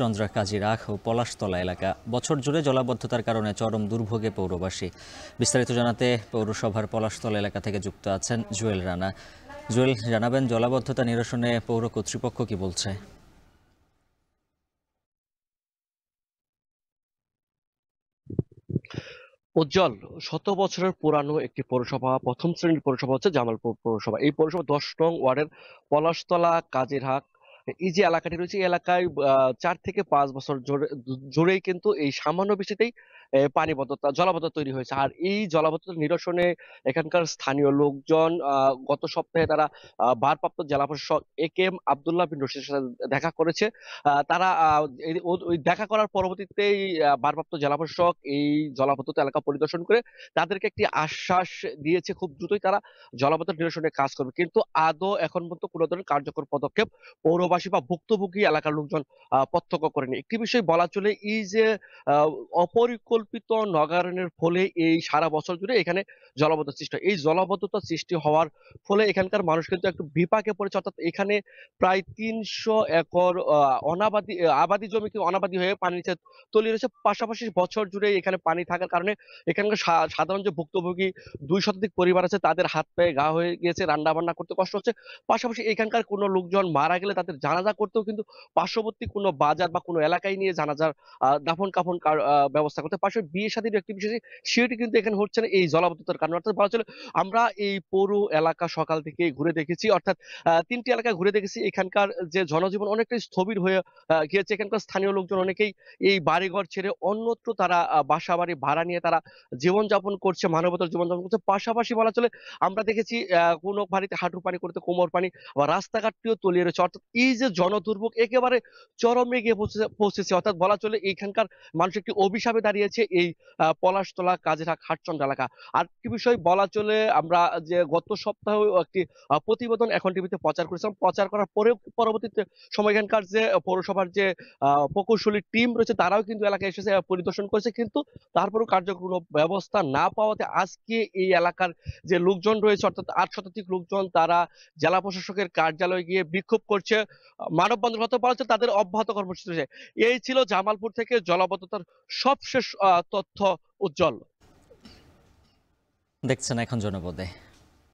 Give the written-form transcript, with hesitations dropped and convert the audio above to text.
হাটচন্দ্রা, কাজিরাখ ও পলাশতলা এলাকা বছর জুড়ে জলাবদ্ধতার কারণে চরম দুর্ভোগে পৌরবাসী। বিস্তারিত জানাতে পৌরসভার পলাশতলা এলাকা থেকে যুক্ত আছেন জুয়েল রানা। জুয়েল, জানাবেন জলাবদ্ধতা নিরসনে পৌর কর্তৃপক্ষ কি বলছে? উজ্জ্বল, শত বছরের পুরানো একটি পৌরসভা, প্রথম শ্রেণীর পৌরসভা হচ্ছে জামালপুর পৌরসভা। এই পৌরসভা ১০ নং ওয়ার্ডের পলাশতলা, কাজিরহাট এই যে এলাকাটি রয়েছে, এই এলাকায় ৪ থেকে ৫ বছর জুড়েই কিন্তু এই সামান্য বৃষ্টিতেই জলাবদ্ধতা তৈরি হয়েছে। আর এই জলাবদ্ধতা নিরসনে এখানকার স্থানীয় লোকজন গত সপ্তাহে তারা ভারপ্রাপ্ত জেলা প্রশাসক AK আব্দুল্লাহ বিন রশিদের সাথে দেখা করেছে। তারা ওই দেখা করার পরবর্তীতেই ভারপ্রাপ্ত জেলা প্রশাসক এই জলাবদ্ধতা এলাকা পরিদর্শন করে তাদেরকে একটি আশ্বাস দিয়েছে, খুব দ্রুতই তারা জলাবদ্ধতা নিরসনে কাজ করবে। কিন্তু আদৌ এখন পর্যন্ত কোনো ধরনের কার্যকর পদক্ষেপ পৌরবাসী বা ভুক্তভোগী এলাকার লোকজন প্রত্যক্ষ করেনি। একটি বিষয় বলা চলে, এই যে আহ, অপরিকল্পিত নগরায়নের ফলে এই সারা বছর জুড়ে এখানে জলাবদ্ধতা সৃষ্টি হয়। এই জলাবদ্ধতা সৃষ্টি হওয়ার ফলে এখানকার মানুষ কিন্তু একটু বিপাকে পড়েছে। অর্থাৎ এখানে প্রায় ৩০০ একর আবাদি জমি কিন্তু অনাবাদি হয়ে পানির নিচে তলিয়ে রয়েছে। পাশাপাশি বছর জুড়ে এখানে পানি থাকার কারণে এখানকার সাধারণ যে ভুক্তভোগী ২ শতাধিক পরিবার আছে, তাদের হাত পায়ে ঘা হয়ে গিয়েছে, রান্না বান্না করতে কষ্ট হচ্ছে। পাশাপাশি এখানকার কোনো লোকজন মারা গেলে তাদের জানাজা করতেও কিন্তু পার্শ্ববর্তী কোনো বাজার বা কোনো এলাকায় নিয়ে জানাজার দাফন কাফন ব্যবস্থা করতে। পাশাপাশি বিয়ে শাদীর একটি বিষয়, সেটি কিন্তু এখানে হচ্ছে না এই জলাবদ্ধতার কারণে। অর্থাৎ বলা চলে, আমরা এই পৌর এলাকা সকাল থেকে ঘুরে দেখেছি, অর্থাৎ ৩টি এলাকা ঘুরে দেখেছি। এখানকার যে জনজীবন অনেকটাই স্থবির হয়ে গিয়েছে। এখানকার স্থানীয় লোকজন অনেকেই এই বাড়িঘর ছেড়ে অন্যত্র তারা বাসা বাড়ি ভাড়া নিয়ে তারা জীবনযাপন করছে, মানবতার জীবনযাপন করছে। পাশাপাশি বলা চলে, আমরা দেখেছি কোনো বাড়িতে হাঁটু পানি করতে কোমর পানি বা রাস্তাঘাটটিও তলিয়ে রয়েছে। অর্থাৎ এই যে জনদুর্ভোগ একেবারে চরমে গিয়ে পৌঁছেছে। অর্থাৎ বলা চলে, এইখানকার মানুষ একটি অভিশাপে দাঁড়িয়েছে এই পলাশতলা, কাজিরহাট, হাটচন্দ্র এলাকা। আর কি বিষয় বলা চলে, আমরা যে গত সপ্তাহে একটি প্রতিবেদন এখন টিভিতে প্রচার করেছিলাম, প্রচার করার পরেও পরবর্তীতে সময় এখানকার যে পৌরসভার যে প্রকৌশলী টিম রয়েছে, তারাও কিন্তু এলাকায় এসেছে, পরিদর্শন করেছে। কিন্তু তারপরেও কার্যকর কোনো ব্যবস্থা না পাওয়াতে আজকে এই এলাকার যে লোকজন রয়েছে, অর্থাৎ ৮ শতাধিক লোকজন, তারা জেলা প্রশাসকের কার্যালয়ে গিয়ে বিক্ষোভ করছে, মানববন্ধন হতে পারছে, তাদের অব্যাহত কর্মসূচি রয়েছে। এই ছিল জামালপুর থেকে জলাবদ্ধতার সবশেষ তথ্য। উজ্জ্বল, দেখছেন এখন জনপদে।